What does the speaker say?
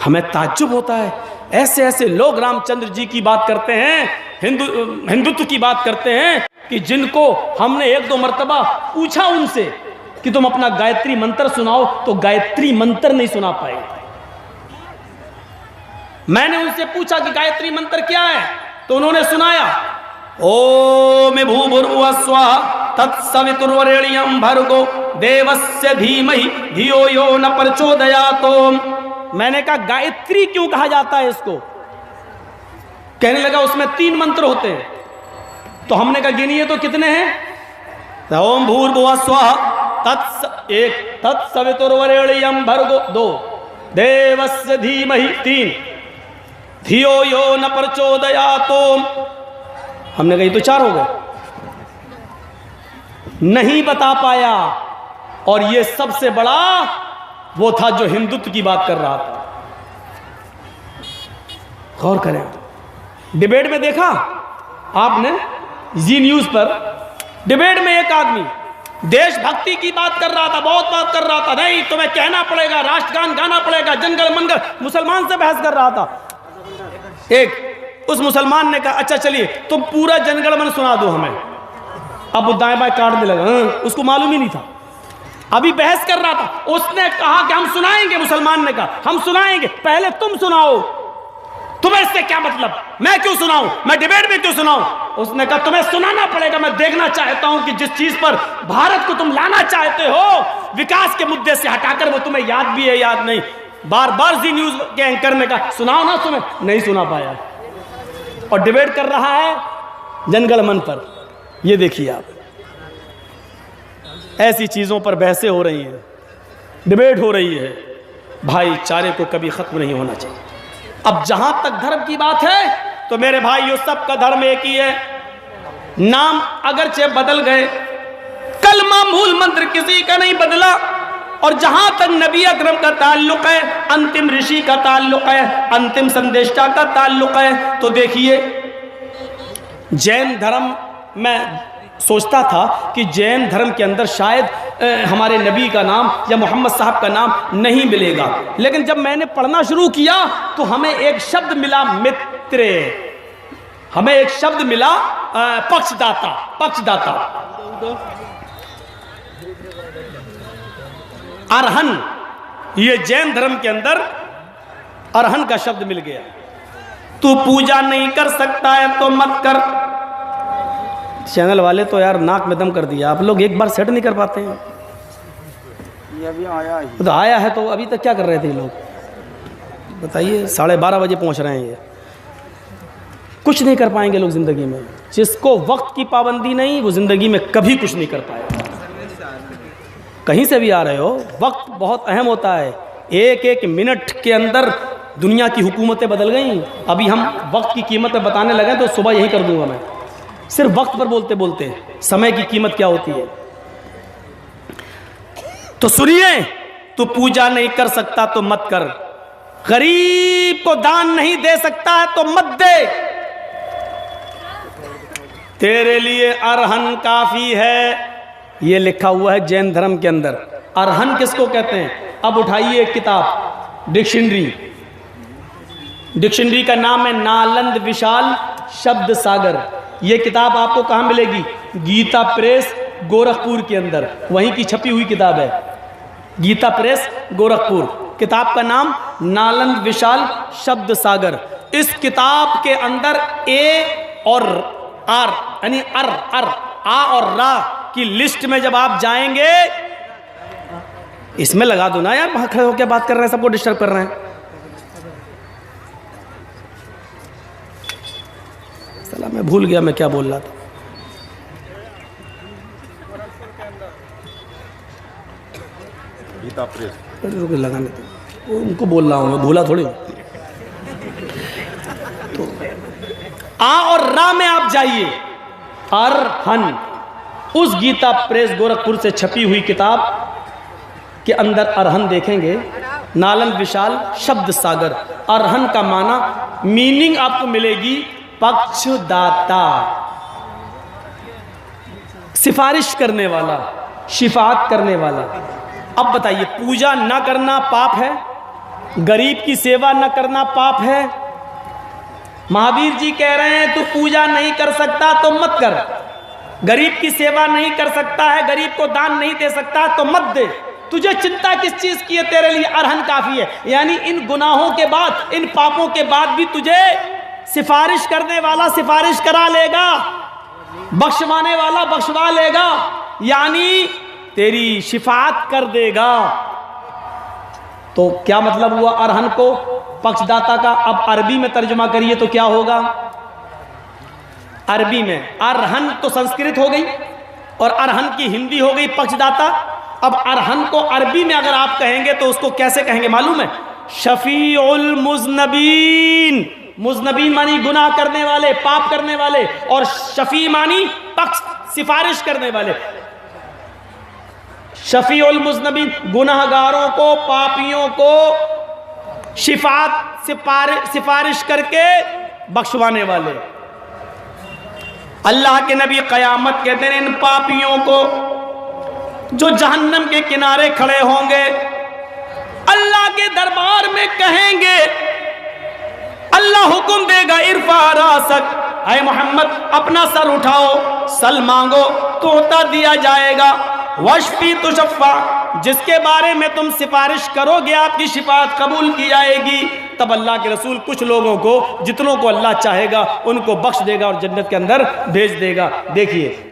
हमें ताज्जुब होता है, ऐसे ऐसे लोग रामचंद्र जी की बात करते हैं, हिंदुत्व की बात करते हैं, कि जिनको हमने एक दो मर्तबा पूछा उनसे कि तुम अपना गायत्री मंत्र सुनाओ, तो गायत्री मंत्र नहीं सुना पाए। मैंने उनसे पूछा कि गायत्री मंत्र क्या है, तो उन्होंने सुनाया, ओम भूर्भुवः स्वः तत्सवितुर्वरेण्यं भर्गो देवस्य धीमहि धियो यो न प्रचोदयात्। मैंने कहा गायत्री क्यों कहा जाता है इसको? कहने लगा उसमें 3 मंत्र होते हैं। तो हमने कहा गिनिए तो कितने हैं? ओम भूर्भुवः स्वः तत्सवितुर्वरेण्यं भर्गो 2, देवस्य धीमहि 3, धियो यो न प्रचोदयात्। हमने कहा तो 4 हो गए, नहीं बता पाया। और ये सबसे बड़ा वो था जो हिंदुत्व की बात कर रहा था। गौर करें, डिबेट में देखा आपने, जी न्यूज पर डिबेट में एक आदमी देशभक्ति की बात कर रहा था, बहुत बात कर रहा था, नहीं तुम्हें कहना पड़ेगा, राष्ट्रगान गाना पड़ेगा, जनगण मंगल, मुसलमान से बहस कर रहा था। एक उस मुसलमान ने कहा अच्छा चलिए तुम पूरा जनगण मन सुना दो हमें। अब वो दाएं बाएं काटने लगा, उसको मालूम ही नहीं था, अभी बहस कर रहा था। उसने कहा कि हम सुनाएंगे, मुसलमान ने कहा हम सुनाएंगे, पहले तुम सुनाओ, तुम्हें इससे क्या मतलब, मैं क्यों सुनाऊं, मैं डिबेट में क्यों सुनाऊं? उसने कहा तुम्हें सुनाना पड़ेगा, मैं देखना चाहता हूं कि जिस चीज पर भारत को तुम लाना चाहते हो विकास के मुद्दे से हटाकर, वो तुम्हें याद भी है याद नहीं। बार बार जी न्यूज के एंकर ने कहा सुनाओ ना, तुम्हें नहीं सुना पाया, और डिबेट कर रहा है जनगण मन पर। ये देखिए आप, ऐसी चीजों पर बहसें हो रही हैं, डिबेट हो रही है, भाईचारे को कभी खत्म नहीं होना चाहिए। अब जहां तक धर्म की बात है तो मेरे भाइयों सबका धर्म एक ही है, नाम अगरचे बदल गए, कलमा मूल मंत्र किसी का नहीं बदला। और जहां तक नबी अकरम का ताल्लुक है, अंतिम ऋषि का ताल्लुक है, अंतिम संदेष्टा का ताल्लुक है, तो देखिए जैन धर्म, मैं सोचता था कि जैन धर्म के अंदर शायद हमारे नबी का नाम या मोहम्मद साहब का नाम नहीं मिलेगा, लेकिन जब मैंने पढ़ना शुरू किया तो हमें एक शब्द मिला मित्र, हमें एक शब्द मिला पक्षदाता, पक्षदाता, अरहन। ये जैन धर्म के अंदर अरहन का शब्द मिल गया। तू पूजा नहीं कर सकता है तो मत कर। चैनल वाले तो यार नाक में दम कर दिया, आप लोग एक बार सेट नहीं कर पाते हैं। ये अभी आया है, तो आया है तो अभी तक क्या कर रहे थे लोग बताइए? 12:30 बजे पहुंच रहे हैं, ये कुछ नहीं कर पाएंगे लोग जिंदगी में। जिसको वक्त की पाबंदी नहीं वो जिंदगी में कभी कुछ नहीं कर पाएगा। कहीं से भी आ रहे हो, वक्त बहुत अहम होता है। एक एक मिनट के अंदर दुनिया की हुकूमतें बदल गई। अभी हम वक्त की कीमत बताने लगे तो सुबह यही कर दूंगा मैं, सिर्फ वक्त पर बोलते बोलते समय की कीमत क्या होती है। तो सुनिए, तू पूजा नहीं कर सकता तो मत कर, गरीब को दान नहीं दे सकता है तो मत दे, तेरे लिए अरहन काफी है। ये लिखा हुआ है जैन धर्म के अंदर। अरहन किसको कहते हैं? अब उठाइए एक किताब, डिक्शनरी, डिक्शनरी का नाम है नालंद विशाल शब्द सागर। ये किताब आपको कहाँ मिलेगी? गीता प्रेस गोरखपुर के अंदर, वहीं की छपी हुई किताब है, गीता प्रेस गोरखपुर। किताब का नाम नालंद विशाल शब्द सागर। इस किताब के अंदर ए और आर यानी अर अर आ और रा की लिस्ट में जब आप जाएंगे, इसमें लगा दो ना यार, वहां खड़े होकर बात कर रहे हैं, सबको डिस्टर्ब कर रहे हैं। सला मैं भूल गया मैं क्या बोल रहा था। गीता प्रेस लगाने दो, उनको बोल रहा हूं मैं, भूला थोड़ी। तो आ और रा में आप जाइए, अरहन, उस गीता प्रेस गोरखपुर से छपी हुई किताब के अंदर अरहन देखेंगे, नालंद विशाल शब्द सागर। अरहन का माना, मीनिंग आपको मिलेगी पक्षदाता, सिफारिश करने वाला, शिफात करने वाला। अब बताइए, पूजा ना करना पाप है? गरीब की सेवा न करना पाप है। महावीर जी कह रहे हैं तू पूजा नहीं कर सकता तो मत कर, गरीब की सेवा नहीं कर सकता है, गरीब को दान नहीं दे सकता तो मत दे। तुझे चिंता किस चीज की है? तेरे लिए अरहन काफी है। यानी इन गुनाहों के बाद, इन पापों के बाद भी तुझे सिफारिश करने वाला सिफारिश करा लेगा, बख्शवाने वाला बख्शवा लेगा, यानी तेरी शिफात कर देगा। तो क्या मतलब हुआ अरहन को पक्षदाता का? अब अरबी में तर्जुमा करिए तो क्या होगा? अरबी में अरहन तो संस्कृत हो गई और अरहन की हिंदी हो गई पक्षदाता। अब अरहन को अरबी में अगर आप कहेंगे तो उसको कैसे कहेंगे मालूम है? शफीउल मुज़नबीन। मुज़नबीन मानी गुनाह करने वाले, पाप करने वाले, और शफी मानी पक्ष, सिफारिश करने वाले। शफीउल मुज़नबीन, गुनाहगारों को, पापियों को सिफारिश करके बख्शवाने वाले। अल्लाह के नबी क़यामत के दिन इन पापियों को जो जहन्नम के किनारे खड़े होंगे, अल्लाह के दरबार में कहेंगे, अल्लाह हुक्म देगा इरफा रासक, ऐ मोहम्मद अपना सर उठाओ, सल मांगो तो उतर दिया जाएगा। वशफी तुशफ़ा, जिसके बारे में तुम सिफारिश करोगे आपकी शिफात कबूल की जाएगी। तब अल्लाह के रसूल कुछ लोगों को, जितनों को अल्लाह चाहेगा उनको बख्श देगा और जन्नत के अंदर भेज देगा। देखिए